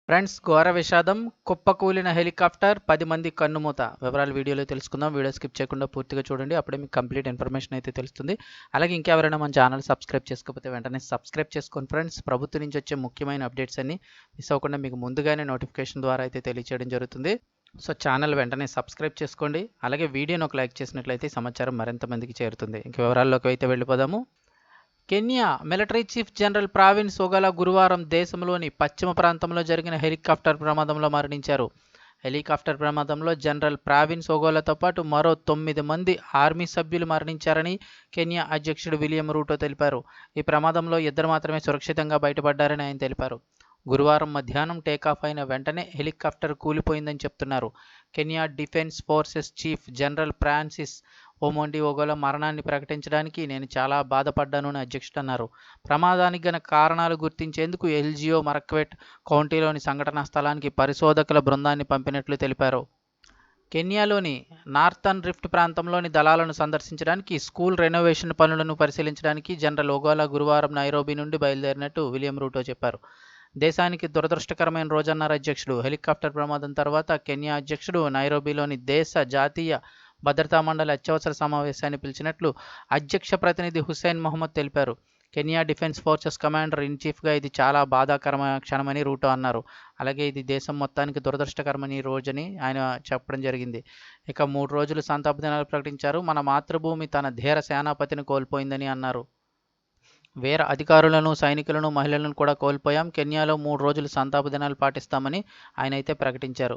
Friends, ఘోర విషాదం. కుప్పకూలిన helicopter, 10 మంది కన్నుమూత. వివరాలు వీడియోలో తెలుసుకుందాం. వీడియో స్కిప్ చేయకుండా పూర్తిగా చూడండి. అప్పుడే మీకు కంప్లీట్ ఇన్ఫర్మేషన్ అయితే తెలుస్తుంది. అలాగే ఇంకెవరైనా మన ఛానల్ సబ్స్క్రైబ్ చేసుకోకపోతే వెంటనే సబ్స్క్రైబ్ చేసుకోండి ఫ్రెండ్స్. ప్రభుత్వం నుంచి వచ్చే ముఖ్యమైన అప్డేట్స్ అన్ని మిస్ అవ్వకుండా మీకు ముందుగానే నోటిఫికేషన్ ద్వారా అయితే తెలియచేయడం జరుగుతుంది. సో ఛానల్ వెంటనే సబ్స్క్రైబ్ చేసుకోండి. అలాగే వీడియోని ఒక లైక్ చేసినట్లయితే సమాచారం మరింత మందికి చేరుతుంది. ఇంక వివరాల్లోకి అయితే వెళ్ళిపోదాము. కెన్యా మిలిటరీ చీఫ్ జనరల్ ప్రావిన్ సోగాలా గురువారం దేశంలోని పశ్చిమ ప్రాంతంలో జరిగిన హెలికాప్టర్ ప్రమాదంలో మరణించారు. హెలికాప్టర్ ప్రమాదంలో జనరల్ ప్రావిన్ సోగోలాతో పాటు మరో 9 మంది ఆర్మీ సభ్యులు మరణించారని కెన్యా అధ్యక్షుడు విలియం రూటో తెలిపారు. ఈ ప్రమాదంలో 2 మాత్రమే సురక్షితంగా బయటపడ్డారని ఆయన తెలిపారు. గురువారం మధ్యాహ్నం టేకాఫ్ అయిన వెంటనే హెలికాప్టర్ కూలిపోయిందని చెప్తున్నారు. Kenya Defence Forces Chief General Francis Omondi Ogolla మరణాన్ని ప్రకటించడానికి నేను చాలా బాధపడ్డాను అని అధ్యక్షుడు అన్నారు. ప్రమాదానికి గల కారణాలు గుర్తించేందుకు ఎల్జియో మరక్వెట్ కౌంటీలోని సంఘటనా స్థలానికి పరిశోధకుల బృందాన్ని పంపినట్లు తెలిపారు. కెన్యాలోని నార్థన్ రిఫ్ట్ ప్రాంతంలోని దళాలను సందర్శించడానికి, స్కూల్ రెనోవేషన్ పనులను పరిశీలించడానికి జనరల్ ఓగోలా గురువారం నైరోబీ నుండి బయలుదేరినట్టు విలియం రూటో చెప్పారు. దేశానికి దురదృష్టకరమైన రోజన్నారు అధ్యక్షుడు. హెలికాప్టర్ ప్రమాదం తర్వాత కెన్యా అధ్యక్షుడు నైరోబీలోని దేశ జాతీయ భద్రతా మండలి అత్యవసర సమావేశాన్ని పిలిచినట్లు అధ్యక్ష ప్రతినిధి హుస్సేన్ మహమ్మద్ తెలిపారు. Kenya Defence forces commander in చీఫ్గా ఇది చాలా బాధాకరమైన క్షణమని రూటో అన్నారు. అలాగే ఇది దేశం మొత్తానికి దురదృష్టకరమైన రోజని ఆయన చెప్పడం జరిగింది. ఇక 3 రోజులు సంతాప దినాలు ప్రకటించారు. మన మాతృభూమి తన ధీర సేనాపతిని కోల్పోయిందని అన్నారు. వీర అధికారులను, సైనికులను, మహిళలను కూడా కోల్పోయాం. కెన్యాలో 3 రోజులు సంతాప దినాలు పాటిస్తామని ఆయన అయితే ప్రకటించారు.